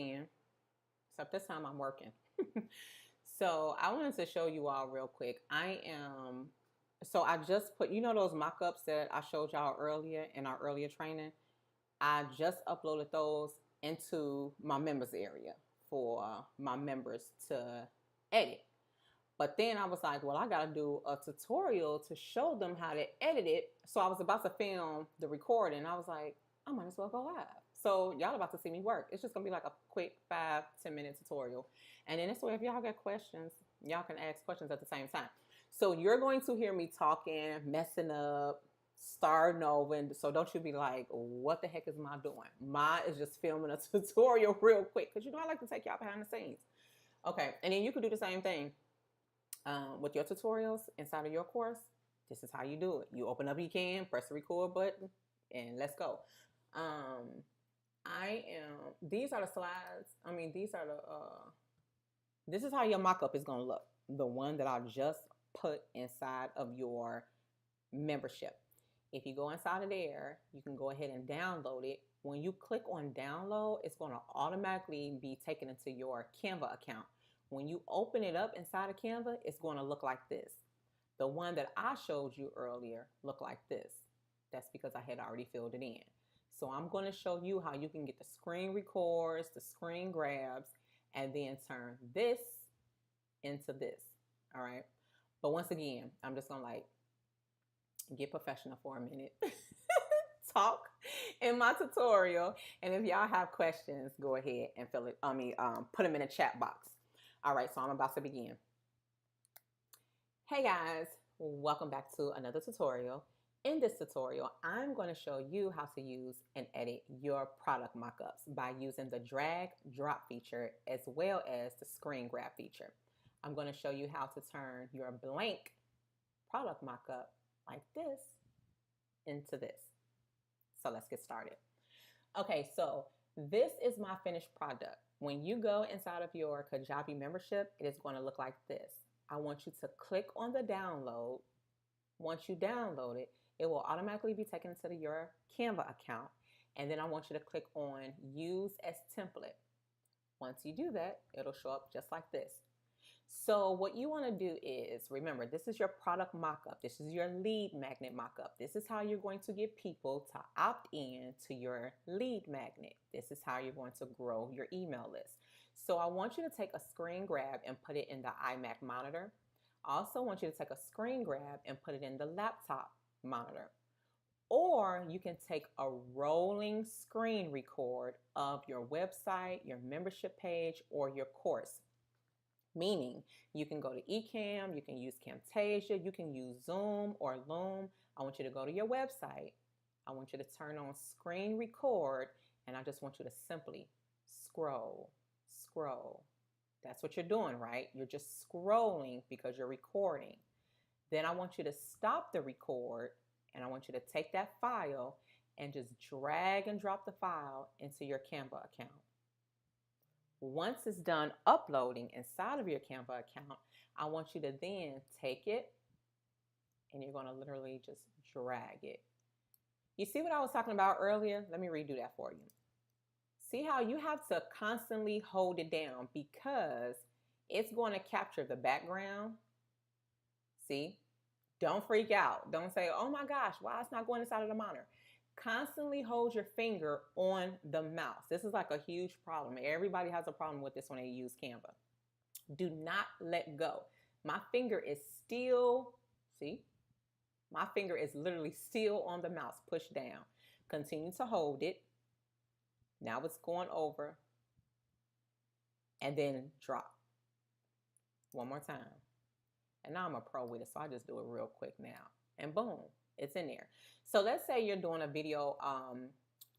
again, except this time I'm working. So I wanted to show you all real quick. So I just put, those mock-ups that I showed y'all earlier in our earlier training. I just uploaded those into my members area for my members to edit. But then I was like, well, I got to do a tutorial to show them how to edit it. So I was about to film the recording. I was like, I might as well go live. So y'all about to see me work. It's just going to be like a quick 5-10 minute tutorial. And then this way, if y'all got questions, y'all can ask questions at the same time. So you're going to hear me talking, messing up, starting over. And so don't you be like, what the heck is Ma doing? Ma is just filming a tutorial real quick. Because I like to take y'all behind the scenes. Okay. And then you can do the same thing. With your tutorials inside of your course. This is how you do it. You open up your Can, press the record button, and let's go. These are the slides. This is how your mock-up is going to look. The one that I just put inside of your membership. If you go inside of there, you can go ahead and download it. When you click on download, it's going to automatically be taken into your Canva account. When you open it up inside of Canva, it's going to look like this. The one that I showed you earlier looked like this. That's because I had already filled it in. So I'm going to show you how you can get the screen records, the screen grabs, and then turn this into this. All right. But once again, I'm just going to get professional for a minute. Talk in my tutorial. And if y'all have questions, go ahead and put them in the chat box. All right, so I'm about to begin. Hey guys, welcome back to another tutorial. In this tutorial, I'm going to show you how to use and edit your product mockups by using the drag drop feature as well as the screen grab feature. I'm going to show you how to turn your blank product mockup like this into this. So let's get started. Okay, so this is my finished product. When you go inside of your Kajabi membership, it is going to look like this. I want you to click on the download. Once you download it, it will automatically be taken to your Canva account. And then I want you to click on Use as Template. Once you do that, it'll show up just like this. So what you want to do is, remember, this is your product mockup. This is your lead magnet mockup. This is how you're going to get people to opt in to your lead magnet. This is how you're going to grow your email list. So I want you to take a screen grab and put it in the iMac monitor. I also want you to take a screen grab and put it in the laptop monitor. Or you can take a rolling screen record of your website, your membership page, or your course. Meaning you can go to Ecamm, you can use Camtasia, you can use Zoom or Loom. I want you to go to your website. I want you to turn on screen record, and I just want you to simply scroll, scroll. That's what you're doing, right? You're just scrolling because you're recording. Then I want you to stop the record, and I want you to take that file and just drag and drop the file into your Canva account. Once it's done uploading inside of your Canva account, I want you to then take it and you're going to literally just drag it. You see what I was talking about earlier? Let me redo that for you. See how you have to constantly hold it down because it's going to capture the background. See? Don't freak out. Don't say, oh my gosh, why it's not going inside of the monitor? Constantly hold your finger on the mouse. This is like a huge problem. Everybody has a problem with this when they use Canva. Do not let go. My finger is still, see? My finger is literally still on the mouse, push down. Continue to hold it. Now it's going over. And then drop. One more time. And now I'm a pro with it, so I just do it real quick now. And boom. It's in there. So let's say you're doing a video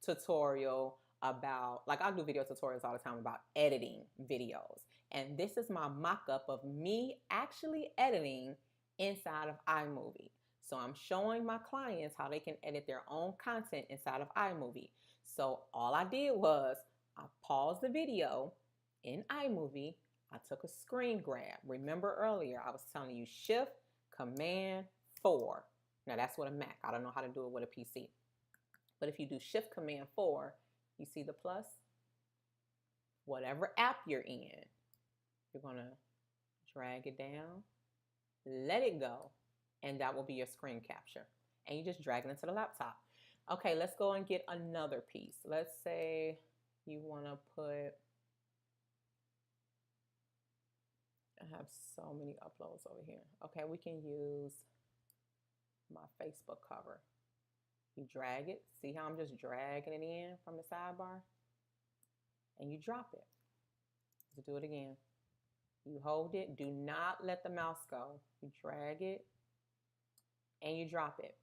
tutorial about, like I do video tutorials all the time about editing videos. And this is my mock-up of me actually editing inside of iMovie. So I'm showing my clients how they can edit their own content inside of iMovie. So all I did was I paused the video in iMovie. I took a screen grab. Remember earlier, I was telling you Shift, Command, 4. Now that's with a Mac. I don't know how to do it with a PC. But if you do Shift Command 4, you see the plus? whatever app you're in, you're going to drag it down, let it go, and that will be your screen capture. And you just drag it into the laptop. Okay, let's go and get another piece. Let's say you want to put, I have so many uploads over here. Okay, we can use my Facebook cover. You drag it. See how I'm just dragging it in from the sidebar? And you drop it. Let's do it again. You hold it. Do not let the mouse go. You drag it and you drop it.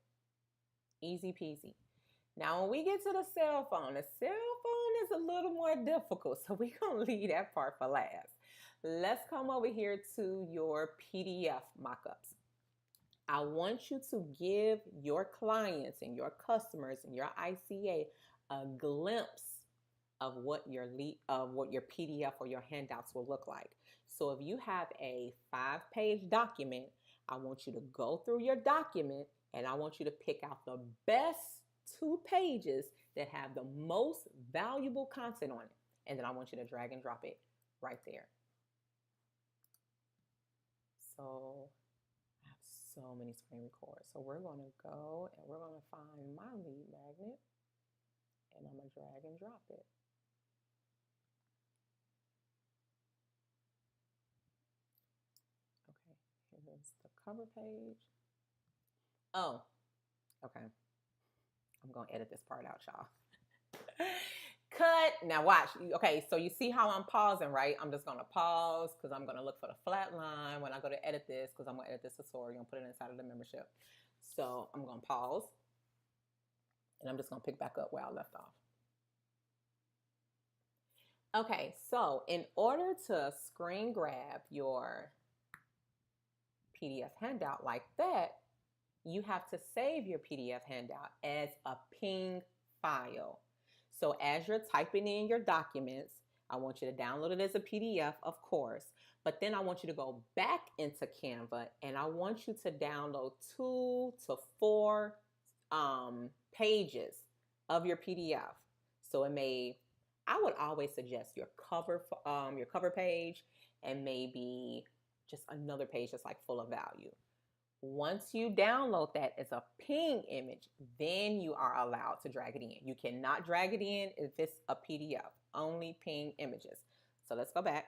Easy peasy. Now, when we get to the cell phone is a little more difficult, so we're going to leave that part for last. Let's come over here to your PDF mockups. I want you to give your clients and your customers and your ICA a glimpse of what your PDF or your handouts will look like. So if you have a 5-page document, I want you to go through your document and I want you to pick out the best 2 pages that have the most valuable content on it. And then I want you to drag and drop it right there. So I have so many screen records. So we're going to go and we're going to find my lead magnet and I'm going to drag and drop it. Okay, here's the cover page. Oh, okay. I'm going to edit this part out, y'all. Cut. Now watch. Okay, so you see how I'm pausing, right? I'm just going to pause because I'm going to look for the flat line when I go to edit this because I'm going to edit this tutorial and put it inside of the membership. So I'm going to pause and I'm just going to pick back up where I left off. Okay, so in order to screen grab your PDF handout like that, you have to save your PDF handout as a ping file. So as you're typing in your documents, I want you to download it as a PDF, of course, but then I want you to go back into Canva and I want you to download 2 to 4 pages of your PDF. So I would always suggest your cover page and maybe just another page that's like full of value. Once you download that as a ping image, then you are allowed to drag it in. You cannot drag it in if it's a PDF, only ping images. So let's go back.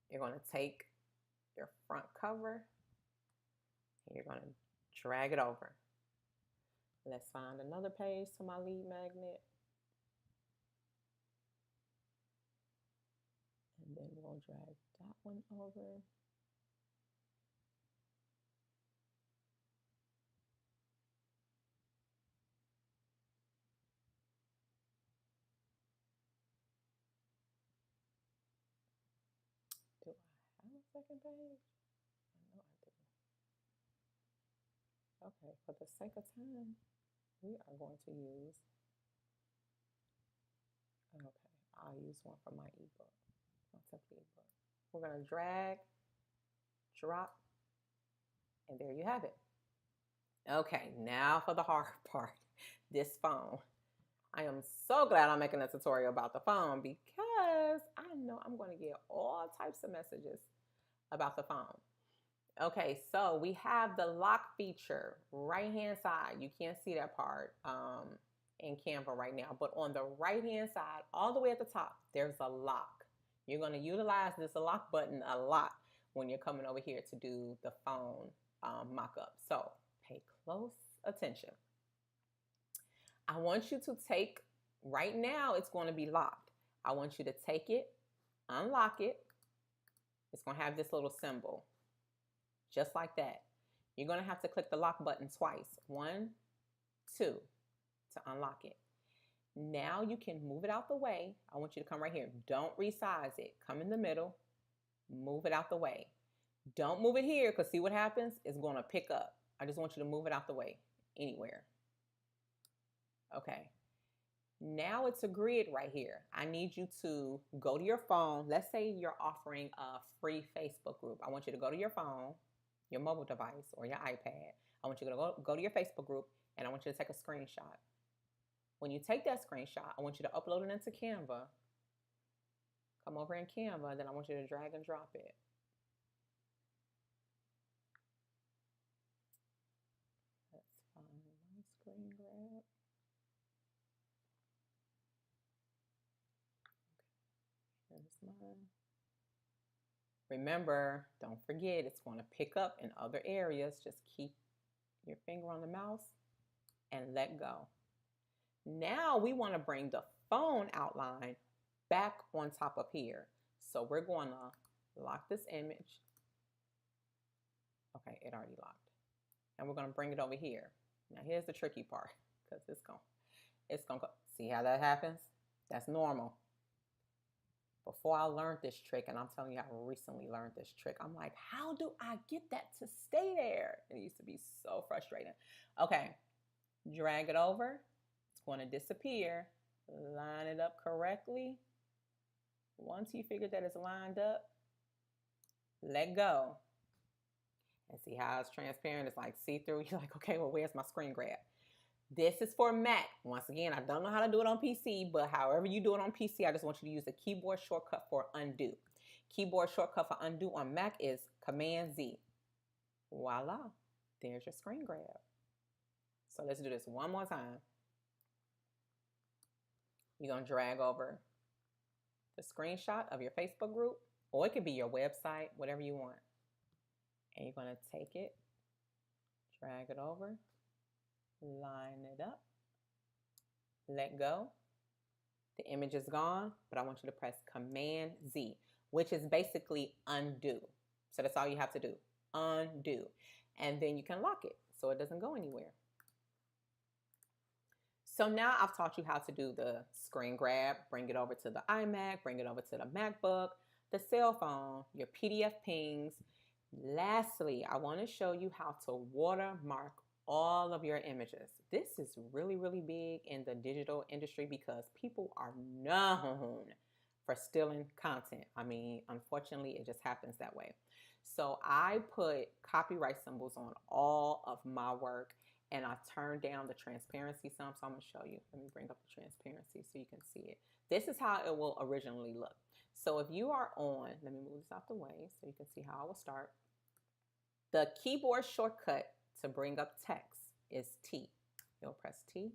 You're going to take your front cover and you're going to drag it over. Let's find another page to my lead magnet. And then we'll drag that one over. Do I have a second page? I know I do. Okay, for the sake of time, we are going to use, okay, I'll use one for my ebook, my template ebook. We're going to drag, drop, and there you have it. Okay, now for the hard part, this phone. I am so glad I'm making a tutorial about the phone because I know I'm going to get all types of messages about the phone. Okay, so we have the lock feature right hand side. You can't see that part in Canva right now, but on the right hand side, all the way at the top, there's a lock. You're going to utilize this lock button a lot when you're coming over here to do the phone mock-up. So pay close attention. I want you to take, right now it's going to be locked. I want you to take it, unlock it. It's going to have this little symbol, just like that. You're going to have to click the lock button twice. 1, 2, to unlock it. Now you can move it out the way. I want you to come right here. Don't resize it. Come in the middle, move it out the way. Don't move it here because see what happens? It's going to pick up. I just want you to move it out the way, anywhere. Okay. Now it's a grid right here. I need you to go to your phone. Let's say you're offering a free Facebook group. I want you to go to your phone, your mobile device, or your iPad. I want you to go to your Facebook group, and I want you to take a screenshot. When you take that screenshot, I want you to upload it into Canva, Come over in Canva, then I want you to drag and drop it. Let's find my screen grab. Okay, here's mine. Remember, don't forget, it's going to pick up in other areas. Just keep your finger on the mouse and let go. Now we want to bring the phone outline back on top of here. So we're going to lock this image. Okay, it already locked. And we're going to bring it over here. Now here's the tricky part, because it's going to go. See how that happens? That's normal. Before I learned this trick, and I'm telling you, I recently learned this trick, I'm like, how do I get that to stay there? It used to be so frustrating. Okay, drag it over. It's going to disappear. Line it up correctly. Once you figure that it's lined up, let go. And see how it's transparent? It's like see-through. You're like, okay, well, where's my screen grab? This is for Mac. Once again, I don't know how to do it on PC, but however you do it on PC, I just want you to use the keyboard shortcut for undo. Keyboard shortcut for undo on Mac is Command-Z. Voila, there's your screen grab. So let's do this one more time. You're going to drag over the screenshot of your Facebook group, or it could be your website, whatever you want. And you're going to take it, drag it over, line it up, let go. The image is gone, but I want you to press Command-Z, which is basically undo. So that's all you have to do, undo. And then you can lock it so it doesn't go anywhere. So now I've taught you how to do the screen grab, bring it over to the iMac, bring it over to the MacBook, the cell phone, your PDF pings. Lastly, I want to show you how to watermark all of your images. This is really, really big in the digital industry because people are known for stealing content. I mean, unfortunately, it just happens that way. So I put copyright symbols on all of my work, and I turned down the transparency some. So I'm going to show you. Let me bring up the transparency so you can see it. This is how it will originally look. So if you are on, let me move this out the way so you can see how I will start. The keyboard shortcut to bring up text is T. You'll press T.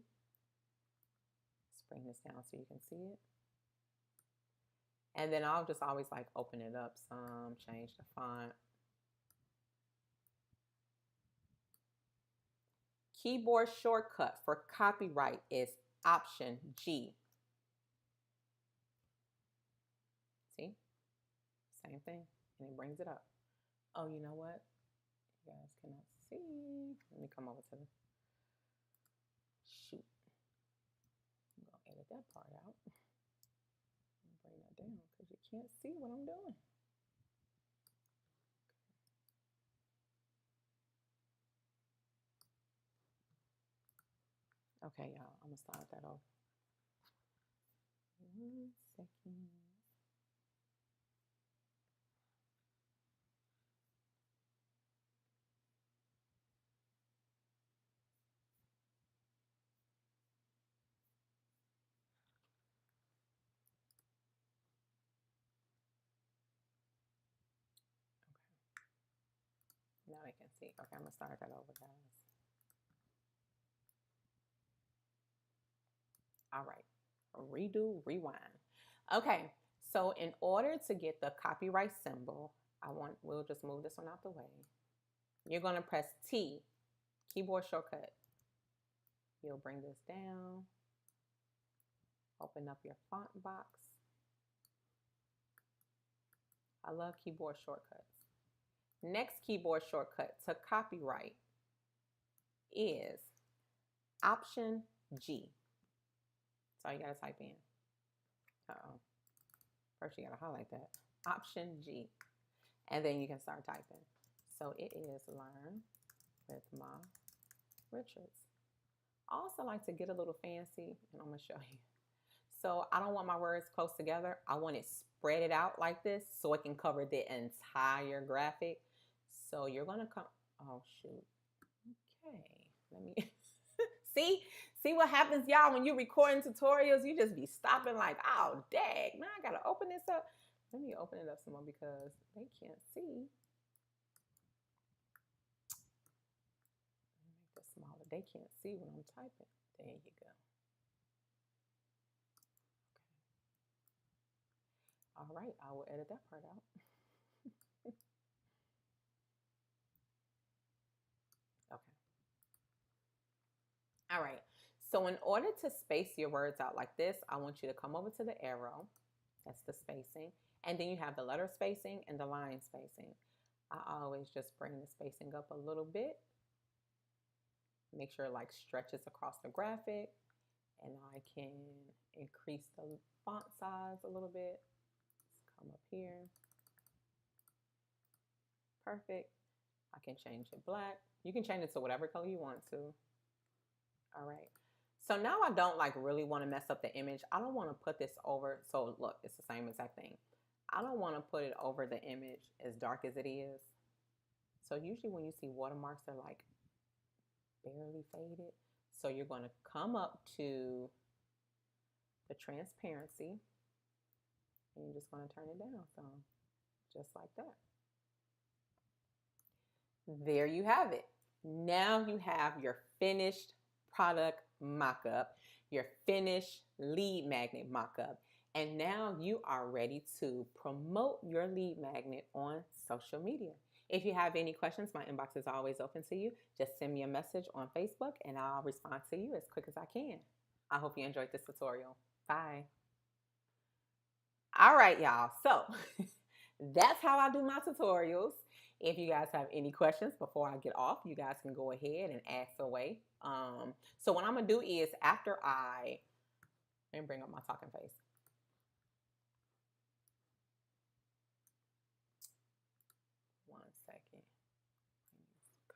Let's bring this down so you can see it. And then I'll just always like open it up some, change the font. Keyboard shortcut for copyright is Option G. See? Same thing. And it brings it up. Oh, you know what? You guys cannot see. Let me come over to the shoot. I'm going to edit that part out. Bring that down because you can't see what I'm doing. Okay, y'all, I'm going to start that over. 1 second. Now I can see. Okay, I'm going to start that over, guys. All right, redo, rewind. Okay, so in order to get the copyright symbol, we'll just move this one out the way. You're going to press T, keyboard shortcut. You'll bring this down. Open up your font box. I love keyboard shortcuts. Next keyboard shortcut to copyright is Option G. So you got to type in. Uh-oh. First you got to highlight that. Option G. And then you can start typing. So it is Learn with Ma Richards. I also like to get a little fancy, and I'm going to show you. So I don't want my words close together. I want it spread out like this so it can cover the entire graphic. So you're going to come, oh shoot. Okay, let me, see See what happens, y'all, when you recording tutorials, you just be stopping like, oh, dang, man, I gotta open this up. Let me open it up some more because they can't see. Make this smaller. They can't see when I'm typing. There you go. Okay. All right, I will edit that part out. Okay. All right. So in order to space your words out like this, I want you to come over to the arrow. That's the spacing. And then you have the letter spacing and the line spacing. I always just bring the spacing up a little bit. Make sure it like stretches across the graphic. And I can increase the font size a little bit. Let's come up here. Perfect. I can change it black. You can change it to whatever color you want to. All right. So now I don't like really want to mess up the image. I don't want to put this over. So look, it's the same exact thing. I don't want to put it over the image as dark as it is. So usually when you see watermarks, they're like barely faded. So you're going to come up to the transparency and you're just going to turn it down. So just like that. There you have it. Now you have your finished product mock-up, your finished lead magnet mock-up, and now you are ready to promote your lead magnet on social media. If you have any questions, my inbox is always open to you. Just send me a message on Facebook and I'll respond to you as quick as I can. I hope you enjoyed this tutorial. Bye. All right, y'all. So that's how I do my tutorials. If you guys have any questions before I get off, you guys can go ahead and ask away. So what I'm going to do is after let me bring up my talking face. One second.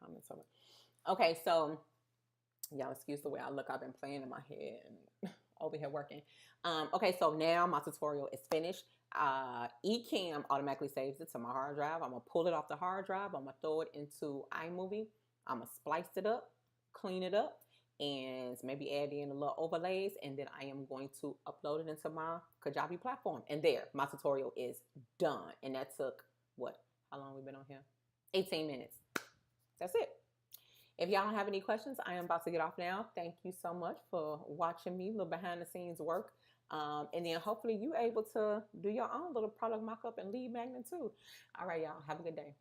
Comments over. Okay, so y'all excuse the way I look. I've been playing in my head and over here working. Okay, so now my tutorial is finished. Ecamm automatically saves it to my hard drive. I'm going to pull it off the hard drive. I'm going to throw it into iMovie. I'm going to splice it up, clean it up, and maybe add in a little overlays. And then I am going to upload it into my Kajabi platform. And there, my tutorial is done. And that took, what? How long have we been on here? 18 minutes. That's it. If y'all don't have any questions, I am about to get off now. Thank you so much for watching me, little behind the scenes work. And then hopefully you able to do your own little product mock-up and lead magnet too. All right, y'all. Have a good day.